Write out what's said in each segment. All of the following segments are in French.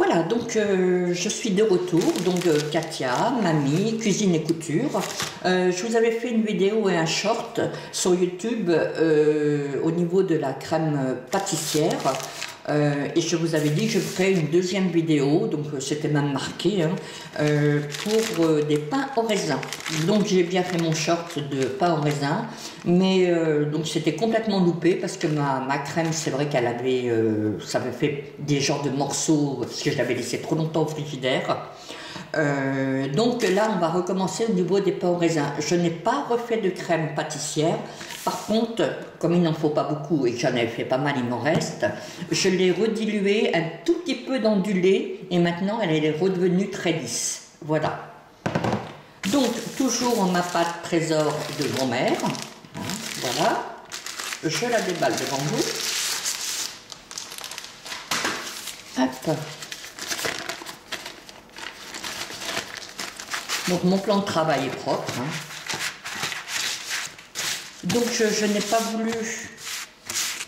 Voilà, donc je suis de retour, donc Katia, mamie, cuisine et couture. Je vous avais fait une vidéo et un short sur YouTube au niveau de la crème pâtissière. Et je vous avais dit que je ferais une deuxième vidéo, donc c'était même marqué, hein, pour des pains au raisin. Donc j'ai bien fait mon short de pain au raisin, mais donc c'était complètement loupé parce que ma crème, c'est vrai qu'elle avait, ça avait fait des genres de morceaux parce que je l'avais laissé trop longtemps au frigidaire. Donc là, on va recommencer au niveau des pains au raisin. Je n'ai pas refait de crème pâtissière. Par contre, comme il n'en faut pas beaucoup et que j'en avais fait pas mal, il m'en reste, je l'ai rediluée un tout petit peu dans du lait et maintenant elle est redevenue très lisse. Voilà. Donc, toujours ma pâte trésor de grand-mère. Hein, voilà. Je la déballe devant vous. Hop. Donc mon plan de travail est propre. Hein. Donc je n'ai pas voulu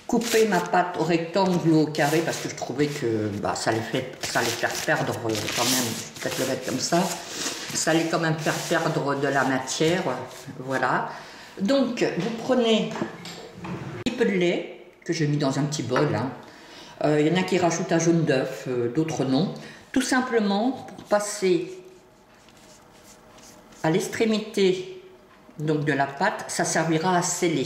couper ma pâte au rectangle ou au carré parce que je trouvais que ça allait faire perdre quand même, peut-être le mettre comme ça, ça allait quand même faire perdre de la matière, voilà. Donc vous prenez un petit peu de lait que j'ai mis dans un petit bol. Hein. Il y en a qui rajoutent un jaune d'œuf, d'autres non. Tout simplement pour passer à l'extrémité donc de la pâte, ça servira à sceller.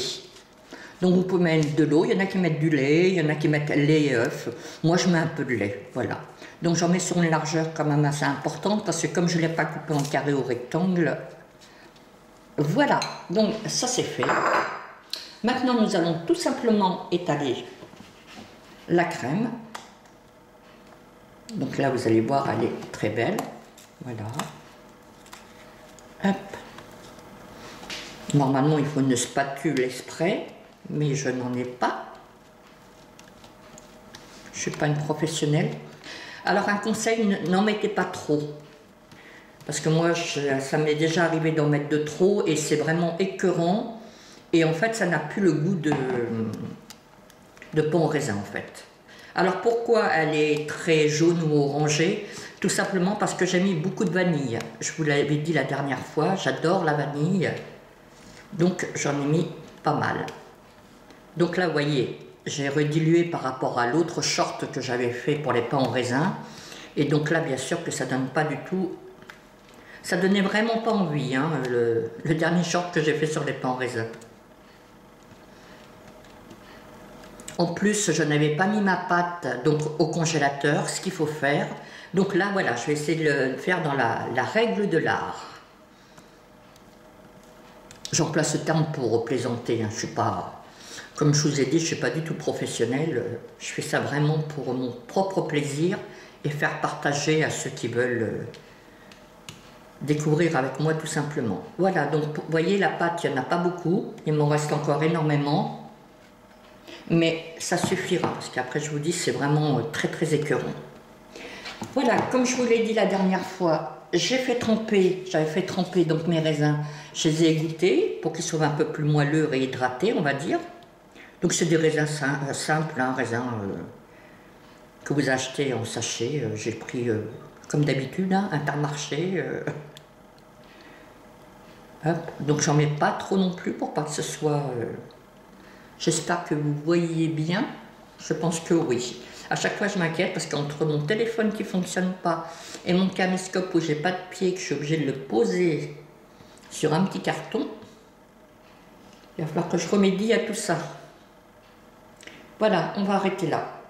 Donc vous pouvez mettre de l'eau, il y en a qui mettent du lait, il y en a qui mettent lait et œuf. Moi je mets un peu de lait, voilà. Donc j'en mets sur une largeur quand même assez importante parce que comme je ne l'ai pas coupé en carré ou rectangle, voilà. Donc ça c'est fait. Maintenant nous allons tout simplement étaler la crème. Donc là vous allez voir, elle est très belle, voilà. Hop. Normalement, il faut une spatule exprès, mais je n'en ai pas. Je ne suis pas une professionnelle. Alors, un conseil, n'en mettez pas trop. Parce que moi, ça m'est déjà arrivé d'en mettre de trop et c'est vraiment écœurant. Et en fait, ça n'a plus le goût de pain au raisin, en fait. Alors, pourquoi elle est très jaune ou orangée? Tout simplement parce que j'ai mis beaucoup de vanille. Je vous l'avais dit la dernière fois, j'adore la vanille. Donc j'en ai mis pas mal. Donc là vous voyez, j'ai redilué par rapport à l'autre short que j'avais fait pour les pains au raisin. Et donc là bien sûr que ça donne pas du tout, ça donnait vraiment pas envie, hein, le dernier short que j'ai fait sur les pains au raisin. En plus je n'avais pas mis ma pâte donc au congélateur, ce qu'il faut faire. Donc là voilà, je vais essayer de le faire dans la règle de l'art. J'emploie ce terme pour plaisanter, hein. Je suis pas, comme je vous ai dit, je ne suis pas du tout professionnelle. Je fais ça vraiment pour mon propre plaisir et faire partager à ceux qui veulent découvrir avec moi tout simplement. Voilà, donc vous voyez la pâte, il n'y en a pas beaucoup, il m'en reste encore énormément, mais ça suffira parce qu'après je vous dis c'est vraiment très très écœurant. Voilà, comme je vous l'ai dit la dernière fois, j'avais fait tremper donc mes raisins, je les ai égouttés pour qu'ils soient un peu plus moelleux et hydratés, on va dire. Donc c'est des raisins simples, hein, raisins que vous achetez en sachet. J'ai pris, comme d'habitude, hein, Intermarché. Hop. Donc j'en mets pas trop non plus pour pas que ce soit... J'espère que vous voyez bien, je pense que oui. À chaque fois, je m'inquiète parce qu'entre mon téléphone qui ne fonctionne pas et mon caméscope où j'ai pas de pied, que je suis obligée de le poser sur un petit carton, il va falloir que je remédie à tout ça. Voilà, on va arrêter là.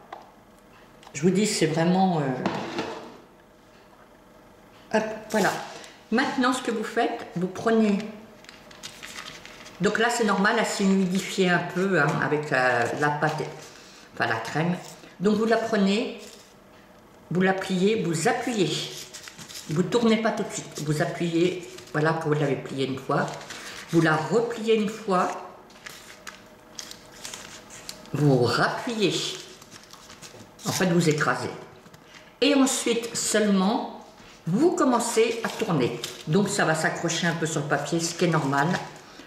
Je vous dis, c'est vraiment... Hop, voilà. Maintenant, ce que vous faites, vous prenez... Donc là, c'est normal, elle s'est humidifiée un peu hein, avec la pâte, enfin la crème. Donc vous la prenez, vous la pliez, vous appuyez. Vous ne tournez pas tout de suite. Vous appuyez, voilà que vous l'avez pliée une fois. Vous la repliez une fois. Vous rappuyez. En fait, vous écrasez. Et ensuite, seulement, vous commencez à tourner. Donc ça va s'accrocher un peu sur le papier, ce qui est normal.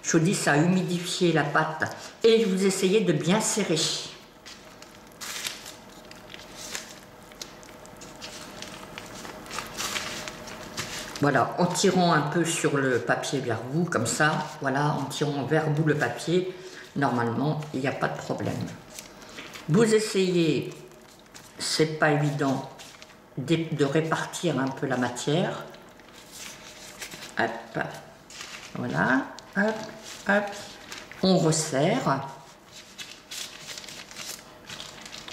Je vous dis, ça a humidifié la pâte. Et vous essayez de bien serrer. Voilà, en tirant un peu sur le papier vers vous, comme ça, voilà, en tirant vers vous le papier, normalement, il n'y a pas de problème. Vous essayez, c'est pas évident, de répartir un peu la matière. Hop, voilà, hop, hop, on resserre.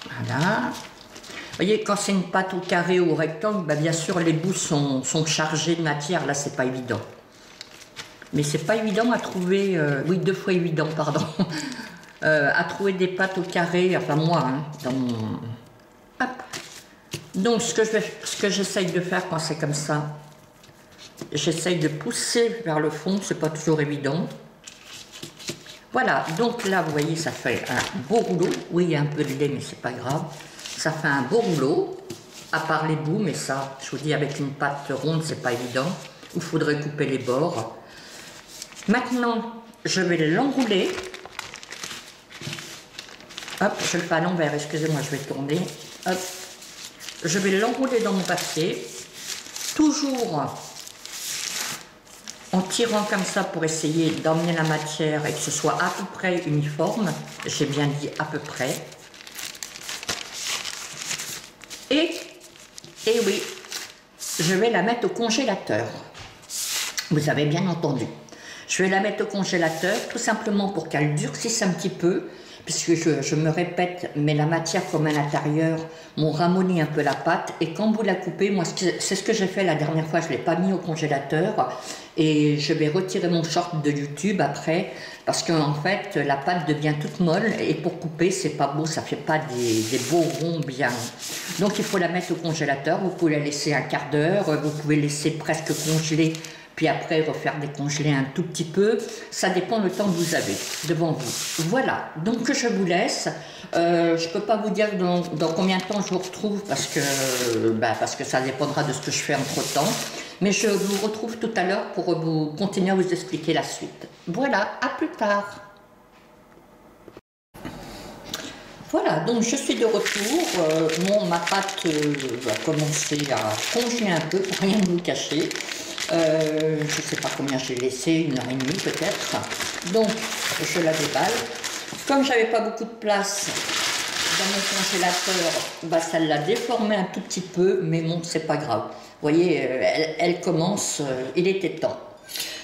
Voilà. Vous voyez, quand c'est une pâte au carré ou au rectangle, ben bien sûr les bouts sont chargés de matière, là c'est pas évident. Mais c'est pas évident à trouver, oui 2 fois évident, pardon, à trouver des pâtes au carré, enfin moi, hein, dans mon... Hop. Donc ce que j'essaye de faire quand c'est comme ça, j'essaye de pousser vers le fond, c'est pas toujours évident. Voilà, donc là vous voyez ça fait un beau rouleau, oui il y a un peu de lait mais c'est pas grave. Ça fait un beau rouleau, à part les bouts, mais ça, je vous dis, avec une pâte ronde, c'est pas évident. Il faudrait couper les bords. Maintenant, je vais l'enrouler. Hop, je le fais à l'envers, excusez-moi, je vais tourner. Hop, je vais l'enrouler dans mon papier, toujours en tirant comme ça pour essayer d'emmener la matière et que ce soit à peu près uniforme. J'ai bien dit à peu près. Et oui, je vais la mettre au congélateur. Vous avez bien entendu. Je vais la mettre au congélateur tout simplement pour qu'elle durcisse un petit peu, puisque je me répète, mais la matière comme à l'intérieur m'ont ramolli un peu la pâte. Et quand vous la coupez, moi c'est ce que j'ai fait la dernière fois, je ne l'ai pas mis au congélateur. Et je vais retirer mon short de YouTube après, parce qu'en fait la pâte devient toute molle et pour couper c'est pas beau, ça fait pas des beaux ronds bien. Donc il faut la mettre au congélateur, vous pouvez la laisser un quart d'heure, vous pouvez laisser presque congeler, puis après refaire décongeler un tout petit peu, ça dépend le temps que vous avez devant vous. Voilà, donc je vous laisse, je peux pas vous dire dans combien de temps je vous retrouve, parce que ça dépendra de ce que je fais entre temps. Mais je vous retrouve tout à l'heure pour vous continuer à vous expliquer la suite. Voilà, à plus tard. Voilà, donc je suis de retour. Ma pâte va commencer à congeler un peu, pour rien vous cacher. Je ne sais pas combien j'ai laissé, 1h30 peut-être. Donc, je la déballe. Comme j'avais pas beaucoup de place dans mon congélateur, ça l'a déformé un tout petit peu, mais bon, c'est pas grave. Vous voyez, elle commence, il était temps.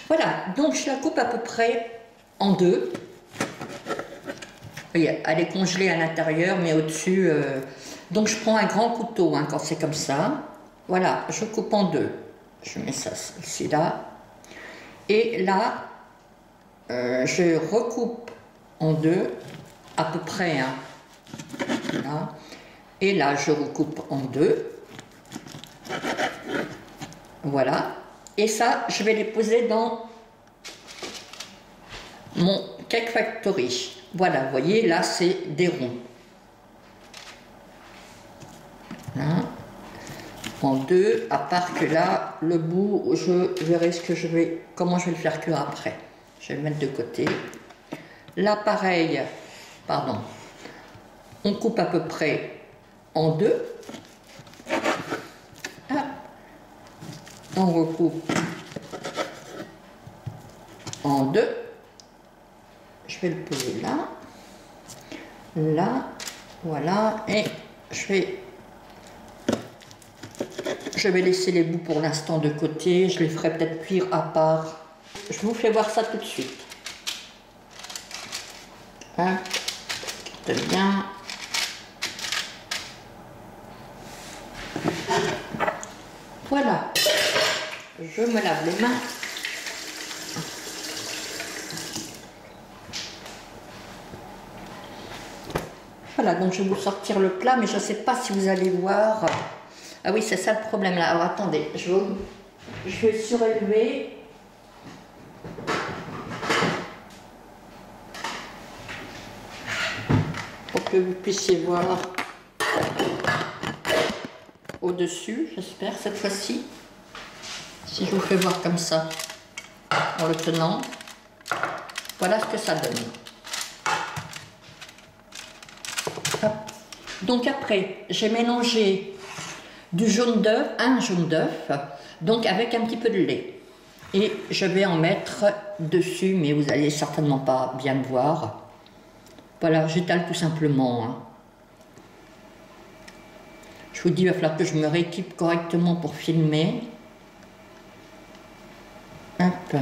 Voilà, donc je la coupe à peu près en deux. Vous voyez, elle est congelée à l'intérieur, mais au-dessus... donc je prends un grand couteau hein, quand c'est comme ça. Voilà, je coupe en deux. Je mets ça ici, là. Et là, je recoupe en deux, à peu près. Hein, là. Et là, je recoupe en deux. Voilà, et ça, je vais les poser dans mon Cake Factory. Voilà, vous voyez, là, c'est des ronds. Là, en deux, à part que là, le bout, je verrai comment je vais le faire cuire après. Je vais le mettre de côté. Là, pareil, pardon, on coupe à peu près en deux. On recoupe en deux. Je vais le poser là, là, voilà, et je vais laisser les bouts pour l'instant de côté. Je les ferai peut-être cuire à part. Je vous fais voir ça tout de suite. Hein, c'est bien. Voilà. Je me lave les mains. Voilà, donc je vais vous sortir le plat, mais je ne sais pas si vous allez voir. Ah oui, c'est ça le problème là. Alors attendez, je vais surélever. Pour que vous puissiez voir au-dessus, j'espère, cette fois-ci. Si je vous fais voir comme ça, en le tenant, voilà ce que ça donne. Hop. Donc après, j'ai mélangé du jaune d'œuf, un jaune d'œuf, donc avec un petit peu de lait. Et je vais en mettre dessus, mais vous allez certainement pas bien le voir. Voilà, j'étale tout simplement. Hein. Je vous dis, il va falloir que je me rééquipe correctement pour filmer. Hop.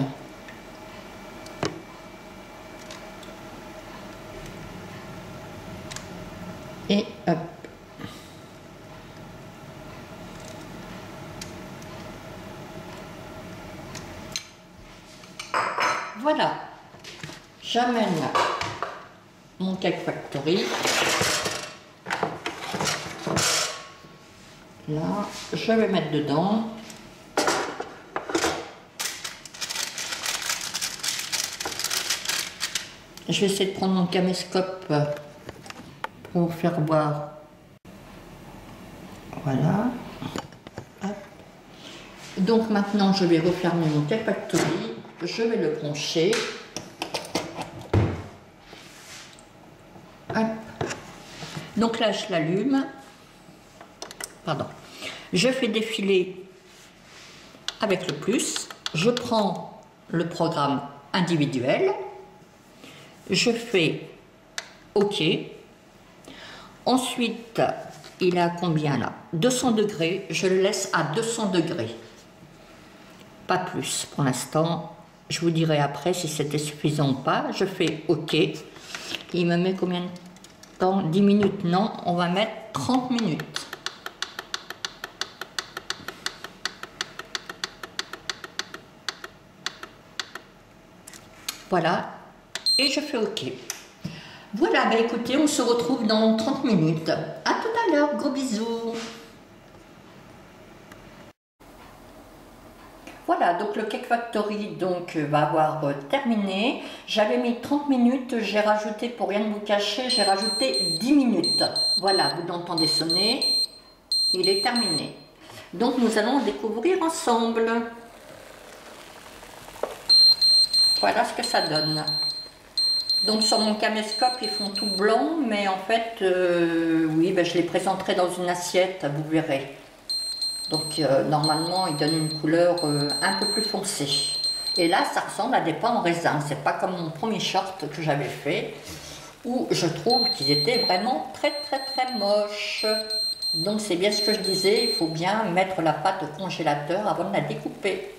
Et hop. Voilà. J'amène mon Cake Factory. Là, je vais mettre dedans. Je vais essayer de prendre mon caméscope pour vous faire voir. Voilà. Hop. Donc maintenant, je vais refermer mon Cake Factory. Je vais le brancher. Hop. Donc là, je l'allume. Pardon. Je fais défiler avec le plus. Je prends le programme individuel. Je fais OK. Ensuite, il est à combien là? 200 degrés. Je le laisse à 200 degrés. Pas plus pour l'instant. Je vous dirai après si c'était suffisant ou pas. Je fais OK. Il me met combien de temps? 10 minutes? Non, on va mettre 30 minutes. Voilà. Et je fais OK. Voilà, bah écoutez, on se retrouve dans 30 minutes. À tout à l'heure, gros bisous. Voilà, donc le Cake Factory donc, va avoir terminé. J'avais mis 30 minutes, j'ai rajouté, pour rien vous cacher, j'ai rajouté 10 minutes. Voilà, vous l'entendez sonner, il est terminé. Donc nous allons découvrir ensemble. Voilà ce que ça donne. Donc sur mon caméscope, ils font tout blanc, mais en fait, oui, ben, je les présenterai dans une assiette, vous verrez. Donc normalement, ils donnent une couleur un peu plus foncée. Et là, ça ressemble à des pains en raisin. C'est pas comme mon premier short que j'avais fait, où je trouve qu'ils étaient vraiment très moches. Donc c'est bien ce que je disais, il faut bien mettre la pâte au congélateur avant de la découper.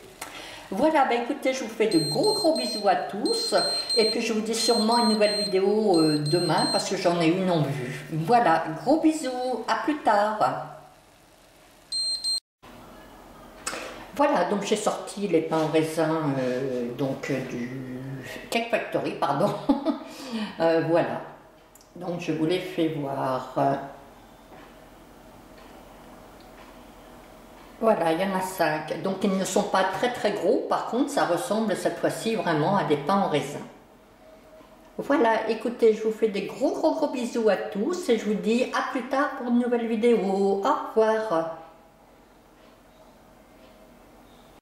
Voilà, bah écoutez, je vous fais de gros bisous à tous. Et puis je vous dis sûrement une nouvelle vidéo demain, parce que j'en ai une en vue. Voilà, gros bisous, à plus tard. Voilà, donc j'ai sorti les pains en raisin du Cake Factory, pardon. Voilà, donc je vous les fais voir. Voilà, il y en a 5. Donc ils ne sont pas très gros, par contre ça ressemble cette fois-ci vraiment à des pains en raisin. Voilà, écoutez, je vous fais des gros bisous à tous et je vous dis à plus tard pour une nouvelle vidéo. Au revoir.